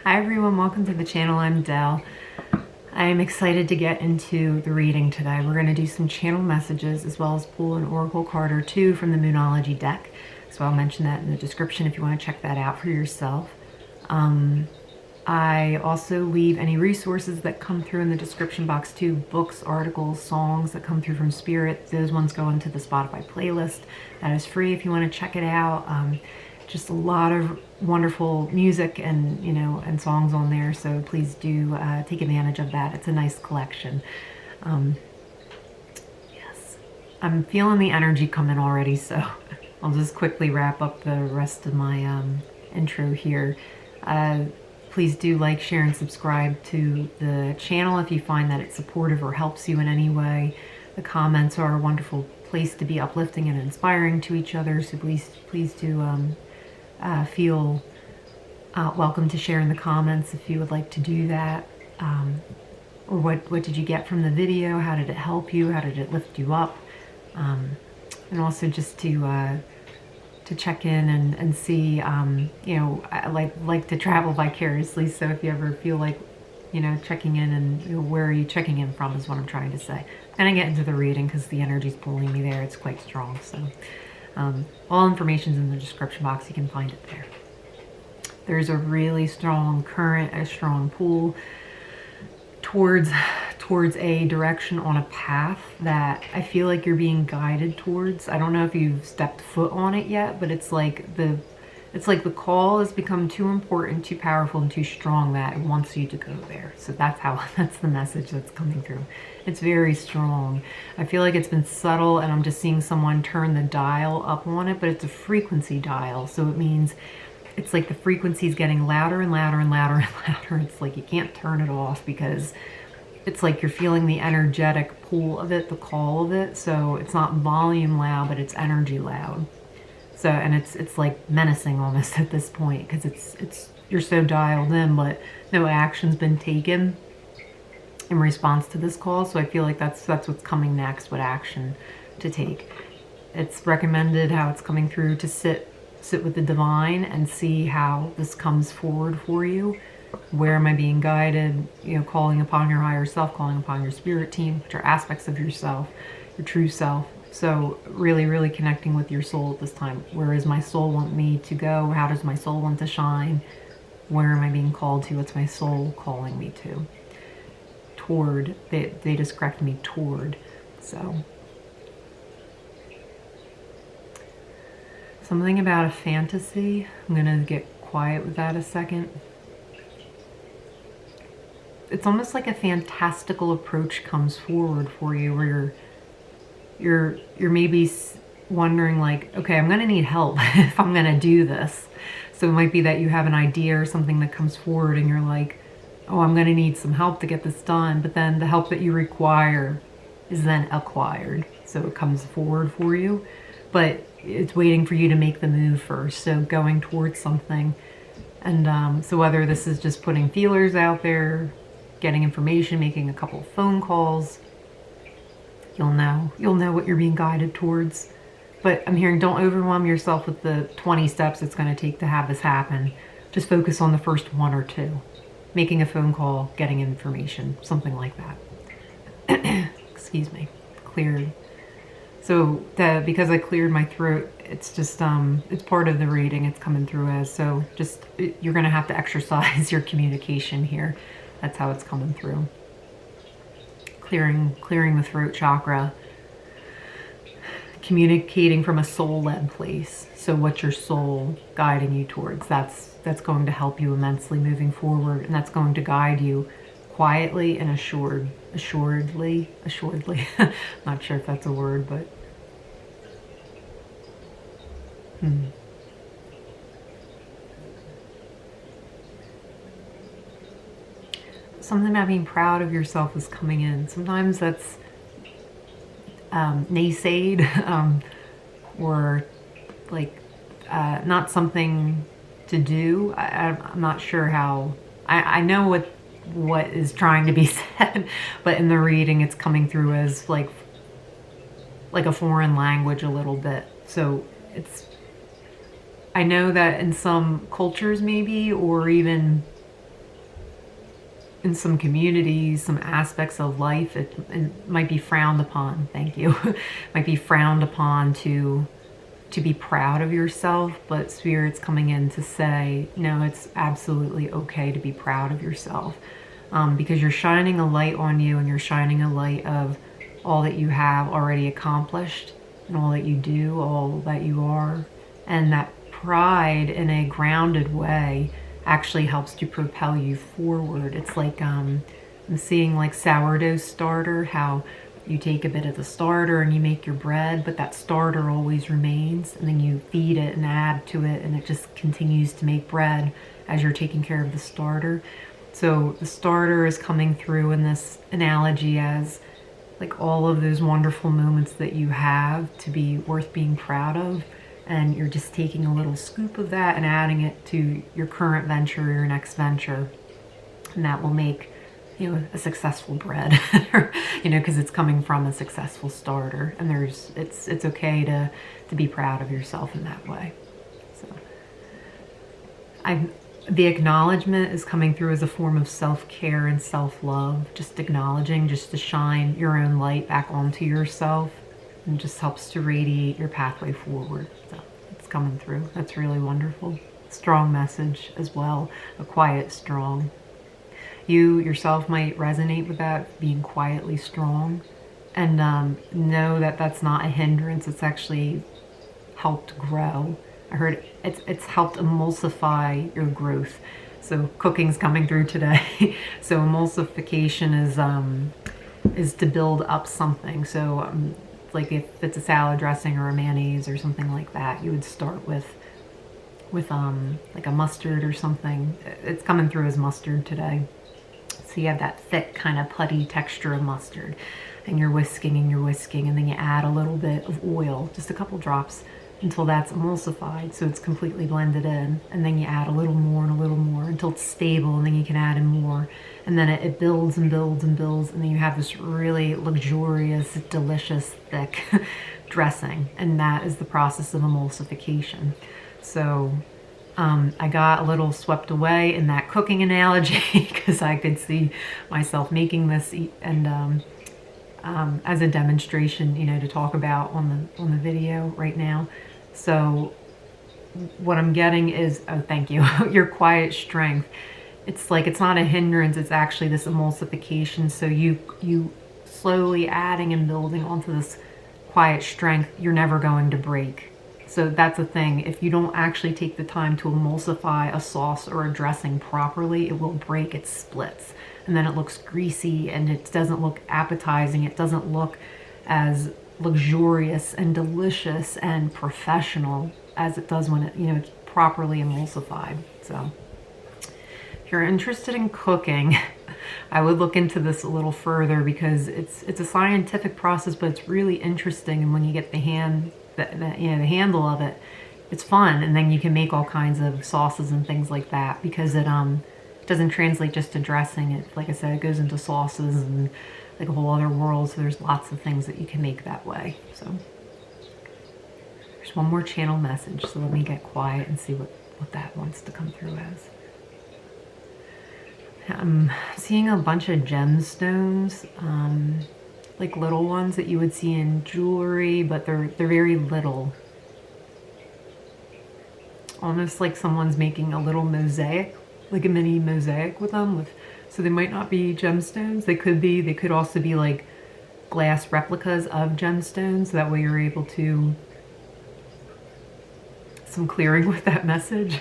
Hi everyone, welcome to the channel. I'm Delle. I am excited to get into the reading today. We're going to do some channel messages as well as pull an oracle card or two from the Moonology deck. So I'll mention that in the description if you want to check that out for yourself. I also leave any resources that come through in the description box too. Books, articles, songs that come through from Spirit. Those ones go into the Spotify playlist. That is free if you want to check it out. Just a lot of wonderful music and and songs on there, so please do take advantage of that. It's a nice collection. Yes, I'm feeling the energy coming already, so I'll just quickly wrap up the rest of my intro here. Please do like, share, and subscribe to the channel if you find that it's supportive or helps you in any way. The comments are a wonderful place to be uplifting and inspiring to each other, so please do feel welcome to share in the comments if you would like to do that. Or what did you get from the video? How did it help you? How did it lift you up? And also just to check in and see, I like to travel vicariously, so if you ever feel like, checking in and where are you checking in from is what I'm trying to say. I'm going to get into the reading because the energy's pulling me there. It's quite strong, so all information's in the description box. You can find it there. There's a really strong current, a strong pull towards a direction on a path that I feel like you're being guided towards. I don't know if you've stepped foot on it yet, but it's like the call has become too important, too powerful, and too strong that it wants you to go there. So that's the message that's coming through. It's very strong. I feel like it's been subtle, and I'm just seeing someone turn the dial up on it, but it's a frequency dial. So it means it's like the frequency is getting louder and louder and louder and louder. It's like you can't turn it off because it's like you're feeling the energetic pull of it, the call of it. So it's not volume loud, but it's energy loud. So, and it's like menacing almost at this point because it's you're so dialed in, but no action's been taken in response to this call. So I feel like that's what's coming next, what action to take. It's recommended how it's coming through to sit with the divine and see how this comes forward for you. Where am I being guided? Calling upon your higher self, calling upon your spirit team, which are aspects of yourself, your true self. So really, really connecting with your soul at this time. Where does my soul want me to go? How does my soul want to shine? Where am I being called to? What's my soul calling me to? Toward, they just correct me, toward. So something about a fantasy. I'm gonna get quiet with that a second. It's almost like a fantastical approach comes forward for you, where you're maybe wondering like, okay, I'm gonna need help if I'm gonna do this. So it might be that you have an idea or something that comes forward and you're like, oh, I'm gonna need some help to get this done. But then the help that you require is then acquired. So it comes forward for you, but it's waiting for you to make the move first. So going towards something. And so whether this is just putting feelers out there, getting information, making a couple of phone calls, you'll know what you're being guided towards. But I'm hearing, don't overwhelm yourself with the 20 steps it's going to take to have this happen. Just focus on the first one or two. Making a phone call, getting information, something like that. Excuse me. Cleared. So because I cleared my throat, it's just it's part of the reading. It's coming through as, so just you're going to have to exercise your communication here. That's how it's coming through. Clearing the throat chakra, communicating from a soul-led place. So what's your soul guiding you towards? That's going to help you immensely moving forward, and that's going to guide you quietly and assuredly. Not sure if that's a word, but something about being proud of yourself is coming in. Sometimes that's naysayed or like not something to do. I'm not sure how. I know what is trying to be said, but in the reading it's coming through as like a foreign language a little bit. So I know that in some cultures maybe, or even in some communities, some aspects of life, it might be frowned upon. Thank you. Might be frowned upon to be proud of yourself, but Spirit's coming in to say, no, it's absolutely okay to be proud of yourself, because you're shining a light on you, and you're shining a light of all that you have already accomplished, and all that you do, all that you are. And that pride in a grounded way actually helps to propel you forward. It's like, I'm seeing like sourdough starter, how you take a bit of the starter and you make your bread, but that starter always remains, and then you feed it and add to it, and it just continues to make bread as you're taking care of the starter. So the starter is coming through in this analogy as like all of those wonderful moments that you have to be worth being proud of, and you're just taking a little scoop of that and adding it to your current venture or your next venture, and that will make, you know, a successful bread, you know, because it's coming from a successful starter. And it's okay to be proud of yourself in that way. So the acknowledgement is coming through as a form of self-care and self-love, just acknowledging, just to shine your own light back onto yourself, and just helps to radiate your pathway forward. So it's coming through. That's really wonderful. Strong message as well, a quiet strong. You yourself might resonate with that, being quietly strong, and know that that's not a hindrance. It's actually helped grow. I heard it's helped emulsify your growth. So cooking's coming through today. So emulsification is to build up something. So like if it's a salad dressing or a mayonnaise or something like that, you would start with like a mustard or something. It's coming through as mustard today. So you have that thick kind of putty texture of mustard, and you're whisking and you're whisking, and then you add a little bit of oil, just a couple drops, until that's emulsified, so it's completely blended in. And then you add a little more and a little more until it's stable, and then you can add in more. And then it builds and builds and builds, and then you have this really luxurious, delicious, thick dressing. And that is the process of emulsification. So I got a little swept away in that cooking analogy because I could see myself making this, and as a demonstration, you know, to talk about on the video right now. So what I'm getting is, oh, thank you, your quiet strength. It's like, it's not a hindrance, it's actually this emulsification. So you slowly adding and building onto this quiet strength, you're never going to break. So that's the thing. If you don't actually take the time to emulsify a sauce or a dressing properly, it will break, it splits. And then it looks greasy, and it doesn't look appetizing. It doesn't look as luxurious and delicious and professional as it does when it, you know, it's properly emulsified. So if you're interested in cooking, I would look into this a little further, because it's a scientific process, but it's really interesting. And when you get the handle of it, it's fun. And then you can make all kinds of sauces and things like that, because it doesn't translate just to dressing. It, like I said, it goes into sauces and like a whole other world. So there's lots of things that you can make that way. So there's one more channel message. So let me get quiet and see what that wants to come through as. I'm seeing a bunch of gemstones, like little ones that you would see in jewelry, but they're very little. Almost like someone's making a little mosaic, like a mini mosaic with them. So they might not be gemstones. They could be. They could also be like glass replicas of gemstones. So that way you're able to, some clearing with that message.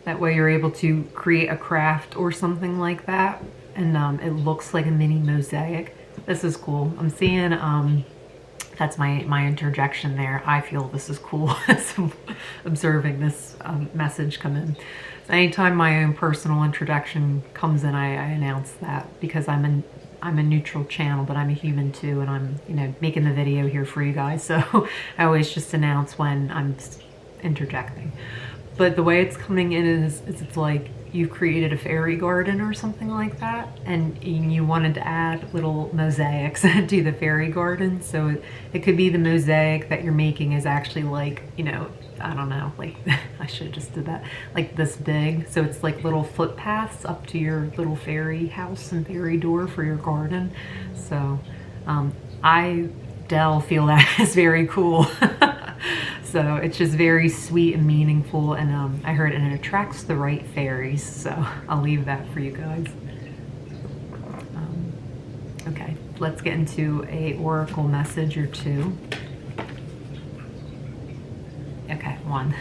That way you're able to create a craft or something like that. And it looks like a mini mosaic. This is cool. I'm seeing, that's my interjection there. I feel this is cool as I'm observing this message come in. So anytime my own personal introduction comes in, I announce that, because I'm a neutral channel, but I'm a human too, and I'm, you know, making the video here for you guys. So I always just announce when I'm interjecting. But the way it's coming in is it's like you created a fairy garden or something like that, and you wanted to add little mosaics to the fairy garden. So it could be the mosaic that you're making is actually like, you know, I don't know, like I should have just did that, like this big. So it's like little footpaths up to your little fairy house and fairy door for your garden. So Delle, feel that is very cool. So it's just very sweet and meaningful, and I heard, and it attracts the right fairies, so I'll leave that for you guys. Okay, let's get into a oracle message or two. Okay, 1.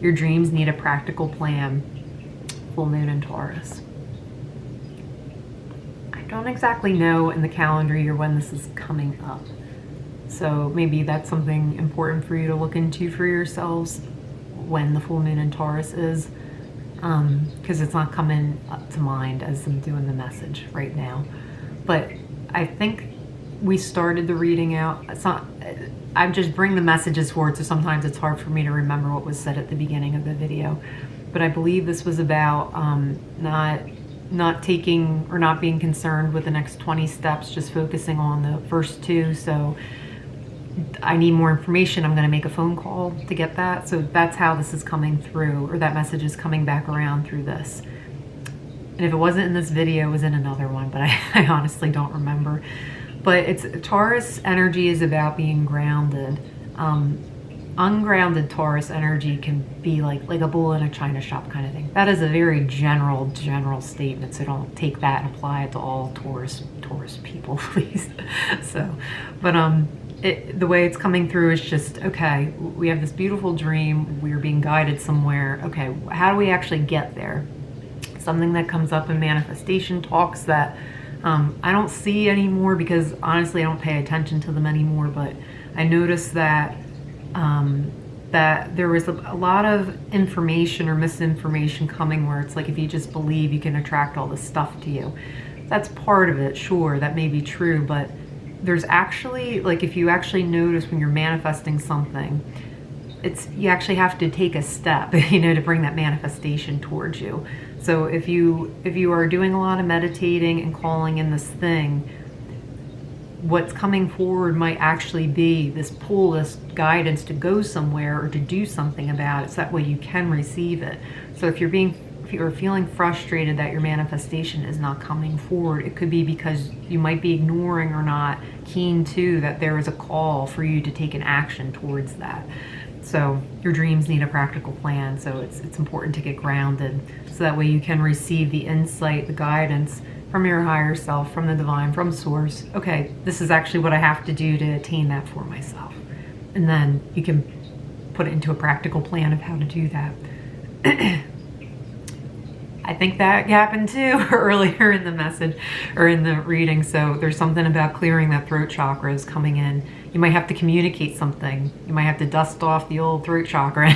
Your dreams need a practical plan. Full moon in Taurus. I don't exactly know in the calendar year when this is coming up. So maybe that's something important for you to look into for yourselves when the full moon in Taurus is, because it's not coming up to mind as I'm doing the message right now. But I think we started the reading out. It's not, I just bring the messages forward, so sometimes it's hard for me to remember what was said at the beginning of the video. But I believe this was about not taking or not being concerned with the next 20 steps, just focusing on the first 2. So I need more information, I'm going to make a phone call to get that. So that's how this is coming through, or that message is coming back around through this. And if it wasn't in this video, it was in another one, but I honestly don't remember. But it's Taurus energy is about being grounded. Ungrounded Taurus energy can be like a bull in a china shop kind of thing. That is a very general statement, so don't take that and apply it to all Taurus people, please. So, but the way it's coming through is just, okay, we have this beautiful dream, we're being guided somewhere. Okay, how do we actually get there? Something that comes up in manifestation talks that I don't see anymore, because honestly I don't pay attention to them anymore, but I noticed that that there was a lot of information or misinformation coming, where it's like, if you just believe, you can attract all this stuff to you. That's part of it, sure, that may be true, but there's actually, like, if you actually notice when you're manifesting something, you actually have to take a step, you know, to bring that manifestation towards you. So if you are doing a lot of meditating and calling in this thing, what's coming forward might actually be this pull, this guidance to go somewhere or to do something about it, so that way you can receive it. So if you're feeling frustrated that your manifestation is not coming forward, it could be because you might be ignoring or not keen to that there is a call for you to take an action towards that. So your dreams need a practical plan, so it's important to get grounded, so that way you can receive the insight, the guidance from your higher self, from the divine, from source. Okay, this is actually what I have to do to attain that for myself. And then you can put it into a practical plan of how to do that. I think that happened too earlier in the message or in the reading. So there's something about clearing that throat chakra is coming in. You might have to communicate something. You might have to dust off the old throat chakra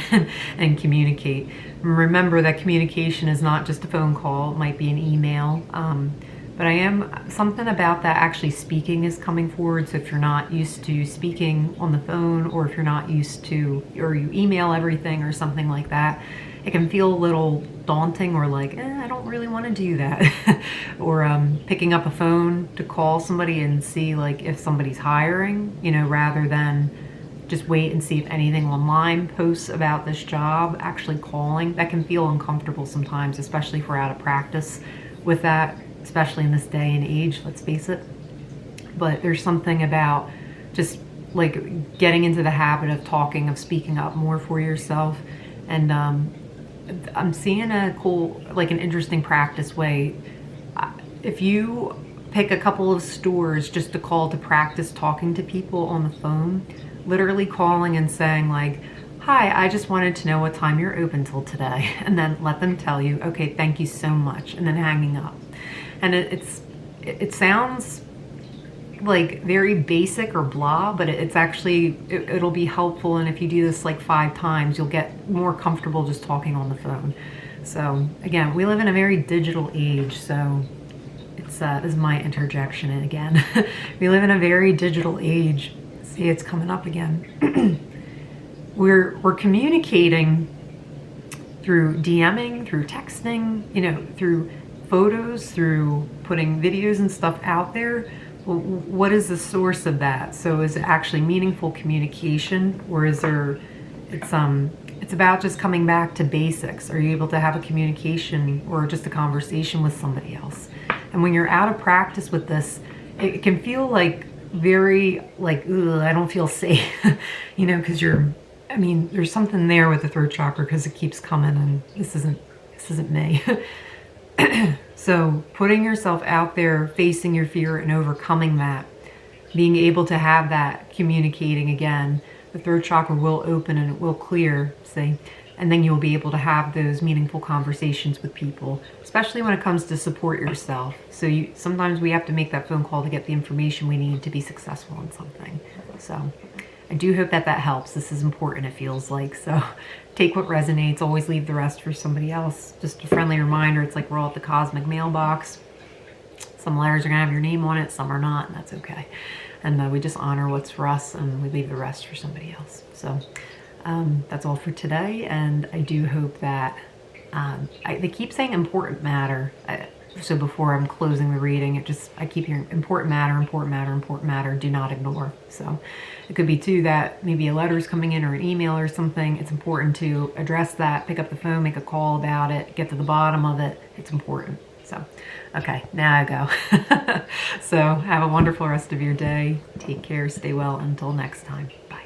and communicate. Remember that communication is not just a phone call. It might be an email. But something about that actually speaking is coming forward. So if you're not used to speaking on the phone, or if you're not used to, or you email everything or something like that, it can feel a little daunting, or like, I don't really want to do that. Or picking up a phone to call somebody and see like if somebody's hiring, you know, rather than just wait and see if anything online posts about this job, actually calling. That can feel uncomfortable sometimes, especially if we're out of practice with that, especially in this day and age, let's face it. But there's something about just like getting into the habit of talking, of speaking up more for yourself. And I'm seeing a cool, like an interesting practice way. If you pick a couple of stores just to call to practice talking to people on the phone, literally calling and saying like, hi, I just wanted to know what time you're open till today. And then let them tell you, okay, thank you so much. And then hanging up. And it sounds like very basic or blah, but it's actually, it'll be helpful. And if you do this like 5 times, you'll get more comfortable just talking on the phone. So again, we live in a very digital age. So it's, this is my interjection again. We live in a very digital age. See, it's coming up again. We're communicating through DMing, through texting, you know, through photos, through putting videos and stuff out there. Well, what is the source of that? So is it actually meaningful communication, or is there, it's about just coming back to basics. Are you able to have a communication or just a conversation with somebody else? And when you're out of practice with this, it can feel like very like, ugh, I don't feel safe, you know, because I mean, there's something there with the throat chakra because it keeps coming, and this isn't me. So putting yourself out there, facing your fear and overcoming that, being able to have that communicating again, the throat chakra will open and it will clear, see, and then you'll be able to have those meaningful conversations with people, especially when it comes to support yourself. So sometimes we have to make that phone call to get the information we need to be successful in something. So I do hope that helps. This is important, it feels like. So take what resonates, always leave the rest for somebody else. Just a friendly reminder, it's like we're all at the cosmic mailbox. Some letters are gonna have your name on it, some are not, and that's okay. And we just honor what's for us and we leave the rest for somebody else. So that's all for today, and I do hope that, they keep saying important matter. So before I'm closing the reading, I keep hearing important matter, important matter, important matter, do not ignore. So it could be too that maybe a letter is coming in or an email or something. It's important to address that, pick up the phone, make a call about it, get to the bottom of it. It's important. So, okay, now I go. So have a wonderful rest of your day. Take care, stay well. Until next time, bye.